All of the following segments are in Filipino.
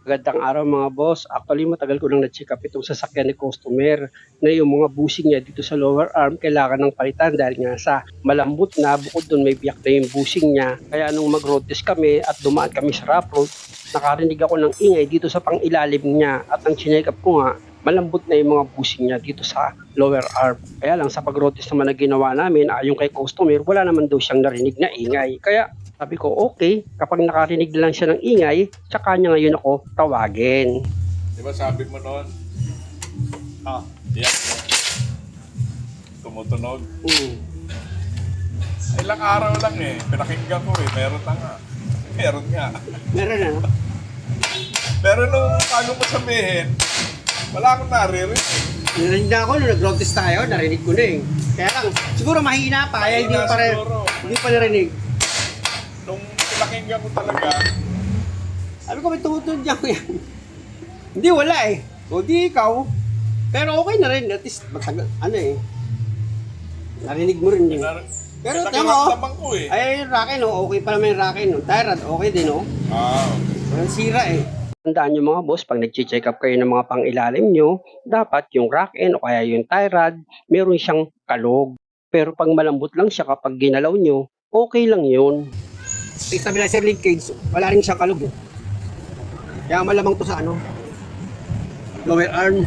Magandang araw mga boss. Actually, matagal ko nang na-check up itong sasakyan ni customer na yung mga bushing niya dito sa lower arm kailangan ng palitan dahil nga sa malambot na, bukod dun may biyak na yung bushing niya. Kaya nung mag-road test kami at dumaan kami sa rough road, nakarinig ako ng ingay dito sa pangilalim niya at ang chineck up ko nga, malambot na yung mga bushing niya dito sa lower arm. Kaya lang sa pag-road test naman na ginawa namin, ayon kay customer, wala naman daw siyang narinig na ingay. Kaya sabi ko, okay, kapag nakarinig na lang siya ng ingay, tsaka niya ngayon ako tawagin. Di ba sabi mo noon? Yan. Tumutunog. Ilang araw lang eh. Pinakinggan ko eh. Meron na nga. Meron nga. Meron na, no? Pero nung bago mo sabihin, wala akong naririnig. Narinig na ako, nung nag-road test tayo, narinig ko na eh. Kaya lang, siguro mahina pa, kaya hindi pa narinig. Nung pinakinggan ko talaga, Sabi ko, may tumutunod niya ko yan. Hindi, wala eh. O di ikaw. Pero okay na rin, at least matagal, narinig mo rin yun. Pero tama nakiramdaman ko eh. ay yung racket, no? Okay pa naman yung racket, no? Tyrad, okay din, no? Walang sira eh. Tandaan nyo mga boss, pag nag-check up kayo ng mga pangilalim nyo, dapat yung rack end o kaya yung tie rod, meron siyang kalog. Pero pag malambot lang siya kapag ginalaw nyo, okay lang yun. Stabilizer linkage, wala rin siyang kalog. Kaya malamang to sa lower arm.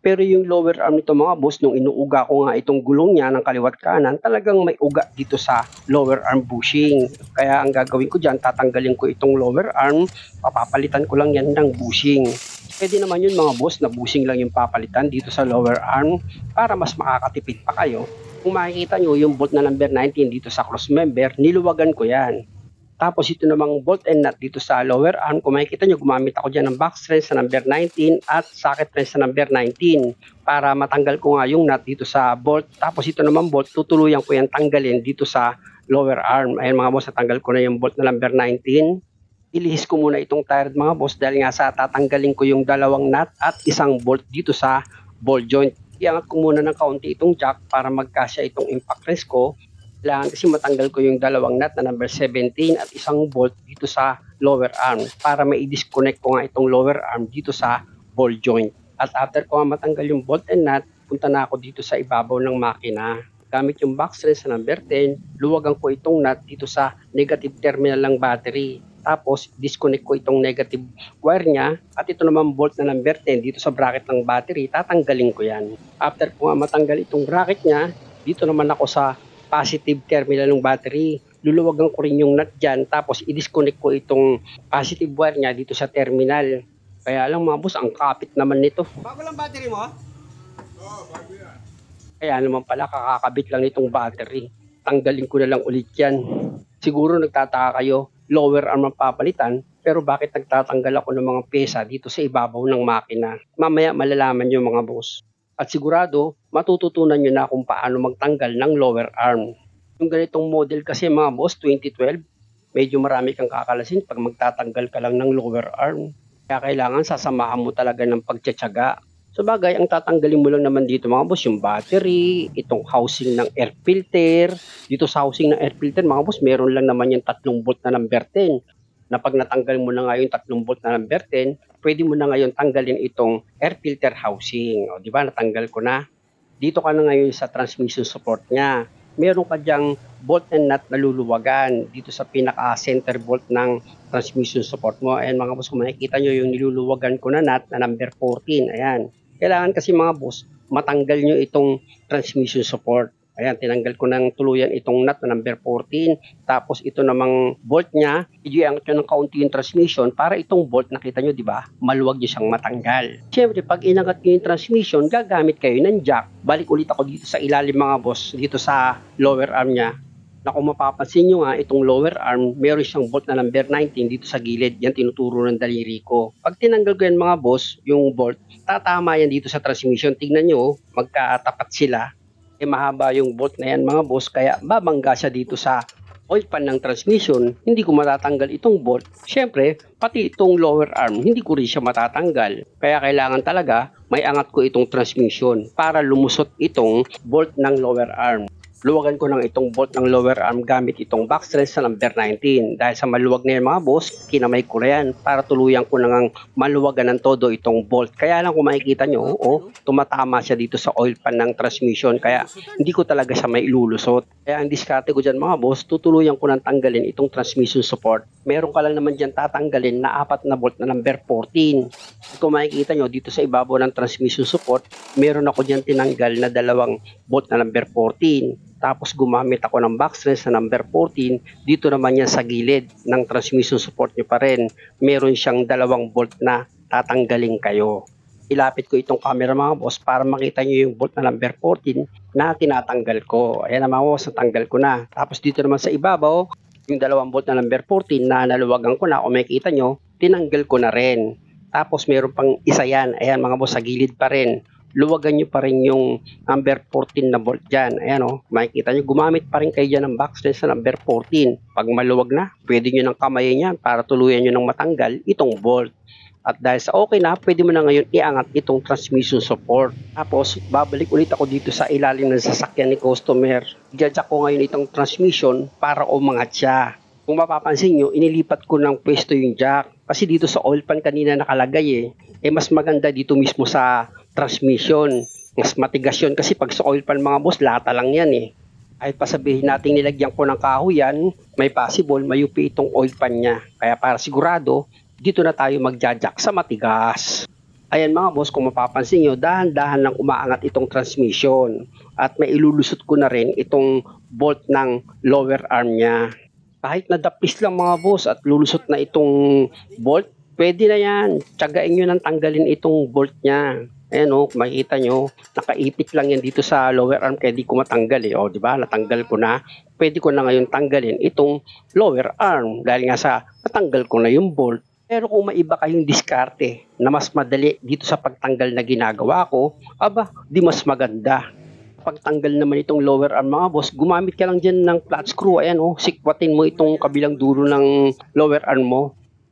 Pero yung lower arm nito mga boss, nung inuuga ko nga itong gulong niya ng kaliwat kanan, talagang may uga dito sa lower arm bushing. Kaya ang gagawin ko dyan, tatanggalin ko itong lower arm, papapalitan ko lang yan ng bushing. Pwede naman yun mga boss, na bushing lang yung papalitan dito sa lower arm para mas makakatipid pa kayo. Kung makikita nyo yung bolt na number 19 dito sa cross member, niluwagan ko yan. Tapos ito namang bolt and nut dito sa lower arm, kung makikita nyo, gumamit ako dyan ng box wrench sa number 19 at socket wrench sa number 19 para matanggal ko nga yung nut dito sa bolt. Tapos ito namang bolt, tutuluyan ko yan tanggalin dito sa lower arm. Ayan mga boss, natanggal ko na yung bolt na number 19. Ilihis ko muna itong tie rod mga boss dahil nga sa tatanggalin ko yung dalawang nut at isang bolt dito sa ball joint. Iangat ko muna ng kaunti itong jack para magkasya itong impact wrench ko. Kailangan kasi matanggal ko yung dalawang nut na number 17 at isang bolt dito sa lower arm para mai-disconnect ko nga itong lower arm dito sa ball joint. At after ko nga matanggal yung bolt and nut, punta na ako dito sa ibabaw ng makina. Gamit yung box wrench sa number 10, luwagan ko itong nut dito sa negative terminal ng battery. Tapos, disconnect ko itong negative wire niya at ito naman bolt na number 10 dito sa bracket ng battery, tatanggalin ko yan. After ko nga matanggal itong bracket niya, dito naman ako sa positive terminal ng battery. Luluwagan ko rin yung nut dyan, tapos i-disconnect ko itong positive wire niya dito sa terminal. Kaya lang mga boss, ang kapit naman nito. Bago lang battery mo? Oo, bago yan. Kaya naman pala, kakakabit lang nitong battery. Tanggalin ko na lang ulit yan. Siguro nagtataka kayo, lower arm ang papalitan, pero bakit nagtatanggal ako ng mga pesa dito sa ibabaw ng makina? Mamaya malalaman nyo mga boss. At sigurado, matututunan nyo na kung paano magtanggal ng lower arm. Yung ganitong model kasi mga boss, 2012, medyo marami kang kakalasin pag magtatanggal ka lang ng lower arm. Kaya kailangan sasamahan mo talaga ng pagtsatsaga. So bagay, ang tatanggalin mo lang naman dito mga boss, yung battery, itong housing ng air filter. Dito sa housing ng air filter mga boss, meron lang naman yung 3 bolt na number 10. Na pag natanggal mo na nga yung 3 bolt na number 10, pwede mo na ngayon tanggalin itong air filter housing. O, di ba? Natanggal ko na. Dito ka na ngayon sa transmission support niya. Meron ka dyang bolt and nut na luluwagan dito sa pinaka-center bolt ng transmission support mo. Ayan mga boss, kung makikita nyo yung niluluwagan ko na nut na number 14. Ayan. Kailangan kasi mga boss, matanggal nyo itong transmission support. Ayan, tinanggal ko ng tuluyan itong nut na number 14. Tapos ito namang bolt niya, i-angat nyo ng kaunti yung transmission para itong bolt, nakita nyo, di ba? Maluwag nyo siyang matanggal. Siyempre, pag inangat nyo yung transmission, gagamit kayo ng jack. Balik ulit ako dito sa ilalim mga boss, dito sa lower arm niya. Na kung mapapansin nyo nga, itong lower arm, meron siyang bolt na number 19 dito sa gilid. Yan, tinuturo ng daliri ko. Pag tinanggal ko yan mga boss, yung bolt, tatama yan dito sa transmission. Tignan nyo, magkatapat sila. Mahaba yung bolt na yan mga boss, kaya babangga siya dito sa oil pan ng transmission. Hindi ko matatanggal itong bolt. Siyempre, pati itong lower arm, hindi ko rin siya matatanggal. Kaya kailangan talaga may angat ko itong transmission para lumusot itong bolt ng lower arm. luwagan ko ng itong bolt ng lower arm gamit itong box wrench sa number 19. Dahil sa maluwag na yan mga boss, kinamay ko na yan para tuluyan ko nang maluwagan ng todo itong bolt. Kaya lang kung makikita nyo, tumatama siya dito sa oil pan ng transmission. Kaya hindi ko talaga siya may ilulusot. Kaya ang diskarte ko dyan mga boss, tutuluyan ko ng tanggalin itong transmission support. Meron ka lang naman dyan tatanggalin na 4 na bolt na number 14. Kung makikita nyo dito sa ibabaw ng transmission support, meron ako dyan tinanggal na 2 bolt na number 14. Tapos gumamit ako ng box wrench na number 14. Dito naman yan sa gilid ng transmission support nyo pa rin. Meron siyang 2 bolt na tatanggalin kayo. Ilapit ko itong camera mga boss para makita nyo yung bolt na number 14 na tinatanggal ko. Ayan na mga boss, natanggal ko na. Tapos dito naman sa ibabaw, yung 2 bolt na number 14 na naluwagan ko na, kung makikita nyo, tinanggal ko na rin. Tapos meron pang isa yan. Ayan mga boss, sa gilid pa rin. Luwagan nyo pa rin yung number 14 na bolt dyan. Ayan makikita nyo, gumamit pa rin kayo dyan ng box wrench sa number 14. Pag maluwag na, pwede nyo ng kamayin yan para tuluyan nyo ng matanggal itong bolt. At dahil sa okay na, pwede mo na ngayon iangat itong transmission support. Tapos, babalik ulit ako dito sa ilalim ng sasakyan ni customer. Judge ko ngayon itong transmission para umangat siya. Kung mapapansin nyo, inilipat ko ng pwesto yung jack. Kasi dito sa oil pan kanina nakalagay mas maganda dito mismo sa transmission. Mas matigas yun kasi pag sa oil pan mga boss, lata lang yan Kahit pa sabihin natin nilagyan ko ng kahoy yan, may possible mayupi itong oil pan niya. Kaya para sigurado, dito na tayo magjajack sa matigas. Ayan mga boss, kung mapapansin nyo, dahan-dahan lang umaangat itong transmission. At may ilulusot ko na rin itong bolt ng lower arm niya. Kahit nadapis lang mga boss at lulusot na itong bolt, pwede na yan. Tiyagain nyo nang tanggalin itong bolt niya. Ayan kung makikita nyo, nakaipit lang yan dito sa lower arm kaya di ko matanggal diba? Natanggal ko na. Pwede ko na ngayon tanggalin itong lower arm dahil nga sa natanggal ko na yung bolt. Pero kung maiba kayong diskarte na mas madali dito sa pagtanggal na ginagawa ko, di mas maganda. Pagtanggal naman itong lower arm mga boss, gumamit ka lang dyan ng flat screw. Ayan sikwatin mo itong kabilang dulo ng lower arm mo.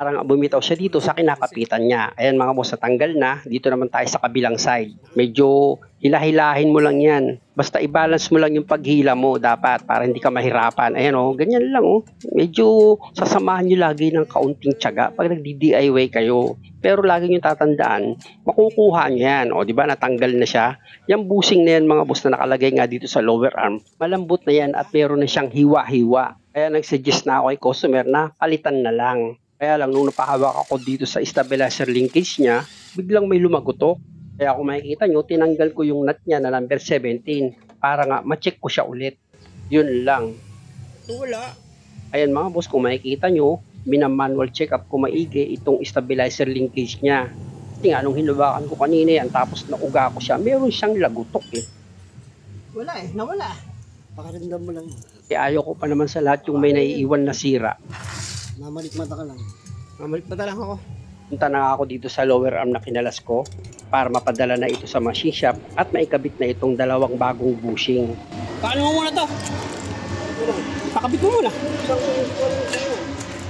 Parang bumitaw siya dito sa kinakapitan niya. Ayan mga boss, natanggal na. Dito naman tayo sa kabilang side. Medyo hilahilahin mo lang yan. Basta i-balance mo lang yung paghila mo dapat para hindi ka mahirapan. Ayan ganyan lang Medyo sasamahan nyo lagi ng kaunting tiyaga pag nagdi-DIY kayo. Pero lagi nyo tatandaan, makukuha nyo yan. Diba natanggal na siya. Yung busing na yan mga boss na nakalagay nga dito sa lower arm, malambot na yan at meron na siyang hiwa-hiwa. Kaya nag-suggest na ako kay customer na palitan na lang. Kaya lang nung napahawak ako dito sa stabilizer linkage niya, biglang may lumagutok. Kaya kung makikita nyo, tinanggal ko yung nut niya na number 17 para nga ma-check ko siya ulit. Yun lang. Wala. Ayan mga boss, kung makikita nyo, minamanual check up ko maigi itong stabilizer linkage niya. Kasi nga nung hinubakan ko kanina yan, tapos nauga ko siya, meron siyang lagutok Wala nawala. Pakiramdam mo lang. Ayaw ko pa naman sa lahat yung may naiiwan na sira. Mamalit mata ka lang. Mamalit mata lang ako. Punta na ako dito sa lower arm na kinalas ko para mapadala na ito sa machine shop at maikabit na itong 2 bagong bushing. Paano mo muna to? Pakabit mo muna.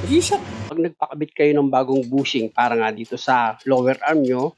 G-shot. Pag nagpakabit kayo ng bagong bushing para nga dito sa lower arm nyo,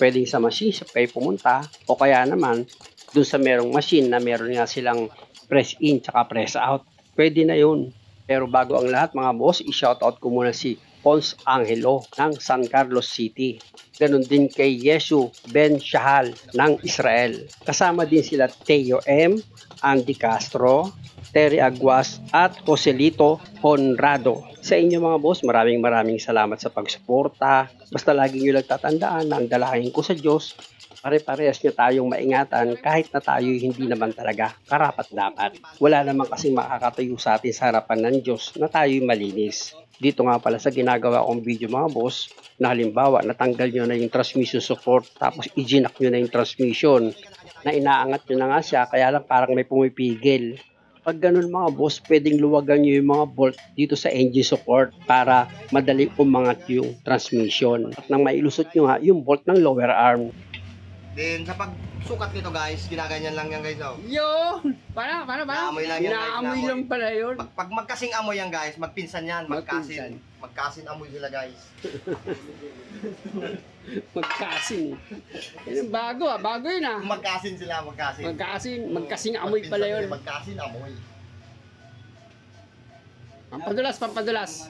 pwedeng sa machine shop kayo pumunta o kaya naman dun sa merong machine na meron nga silang press in tsaka press out. Pwede na yun. Pero bago ang lahat mga boss, i-shoutout ko muna si Pons Angelo ng San Carlos City. Ganon din kay Yesu Ben Shahal ng Israel. Kasama din sila Teo M, Andy Castro, Terry Aguas at Joselito Honrado. Sa inyo mga boss, maraming salamat sa pagsuporta. Basta lagi nyo lang tatandaan na ang dalangin ko sa Diyos, pare-parehas niya tayong maingatan kahit na tayo hindi naman talaga karapat-dapat. Wala naman kasi makakatayo sa atin sa harapan ng Diyos na tayo'y malinis. Dito nga pala sa ginagawa kong video mga boss, na halimbawa natanggal nyo na yung transmission support tapos i-ginak nyo na yung transmission na inaangat nyo na nga siya kaya lang parang may pumipigil. Pag ganun mga boss, pwedeng luwagan nyo yung mga bolt dito sa engine support para madali umangat yung transmission. At nang mailusot nyo nga yung bolt ng lower arm. Then sa pagsukat nito guys, ginaganyan lang yan guys. Yun! Paano? Naamoy lang yan guys. Inaamoy lang pala yun. Pag magkasing amoy yan guys, magpinsan yan, magkasin. Magkasin amoy sila guys. Magkasin. Yan ang bago ah. Bago yun ah. Magkasin sila, magkasin. Magkasing amoy pala yun. Magkasin amoy. Pampadulas.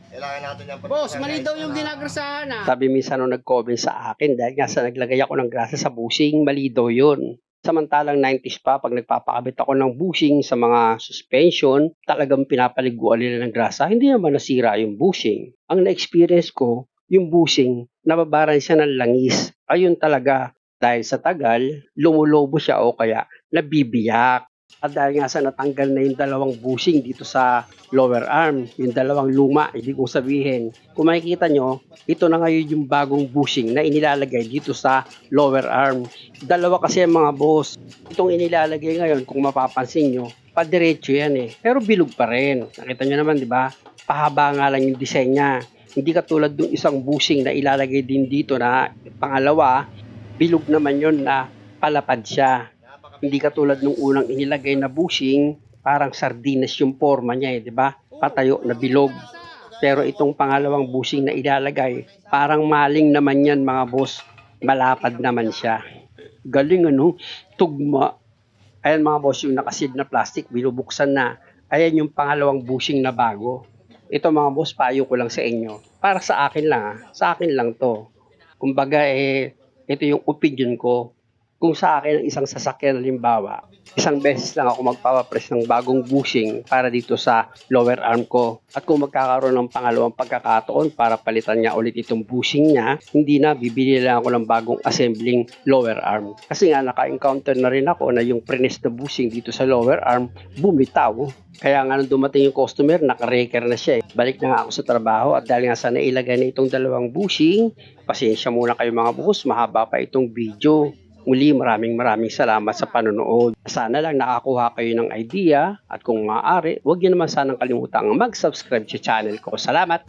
Kailangan natin yung Boss, mali daw yung ginagrasahan ah. Sabi minsan nung nag-comment sa akin dahil nga sa naglagay ako ng grasa sa bushing, mali daw yun. Samantalang 90s pa, pag nagpapakabit ako ng bushing sa mga suspension, talagang pinapaliguan nila ng grasa, hindi naman nasira yung bushing. Ang na-experience ko, yung bushing, nababaran siya ng langis. Ayun talaga, dahil sa tagal, lumulobo siya o kaya nabibiyak. At dahil nga sa natanggal na yung dalawang bushing dito sa lower arm, yung dalawang luma, hindi kong sabihin. Kung makikita nyo, ito na ngayon yung bagong bushing na inilalagay dito sa lower arm. Dalawa kasi ang mga boss. Itong inilalagay ngayon, kung mapapansin nyo, padiretso yan eh. Pero bilog pa rin. Nakita nyo naman, di ba? Pahaba nga lang yung design niya. Hindi katulad ng isang bushing na ilalagay din dito na pangalawa, bilog naman yon na palapad siya. Hindi katulad nung unang inilagay na bushing, parang sardinas yung forma niya eh, di ba? Patayo na bilog. Pero itong pangalawang bushing na ilalagay, parang maling naman yan mga boss. Malapad naman siya. Galing ano, tugma. Ayan mga boss, yung nakasid na plastic, binubuksan na. Ayan yung pangalawang bushing na bago. Ito mga boss, payo ko lang sa inyo. Para sa akin lang sa akin lang to. Kumbaga ito yung opinion ko. Kung sa akin ang isang sasakyan, halimbawa, isang beses lang ako magpapapress ng bagong bushing para dito sa lower arm ko. At kung magkakaroon ng pangalawang pagkakataon para palitan niya ulit itong bushing niya, hindi na, bibili lang ako ng bagong assembling lower arm. Kasi nga naka-encounter na rin ako na yung press na bushing dito sa lower arm, bumitaw. Kaya nga nung dumating yung customer, naka-raker na siya eh. Balik na nga ako sa trabaho at dahil nga sa nailagay na itong dalawang bushing, pasensya muna kayo mga boss, mahaba pa itong video. Muli, maraming salamat sa panonood. Sana lang nakakuha kayo ng idea at kung maaari, huwag niyo naman sanang kalimutang mag-subscribe sa channel ko. Salamat!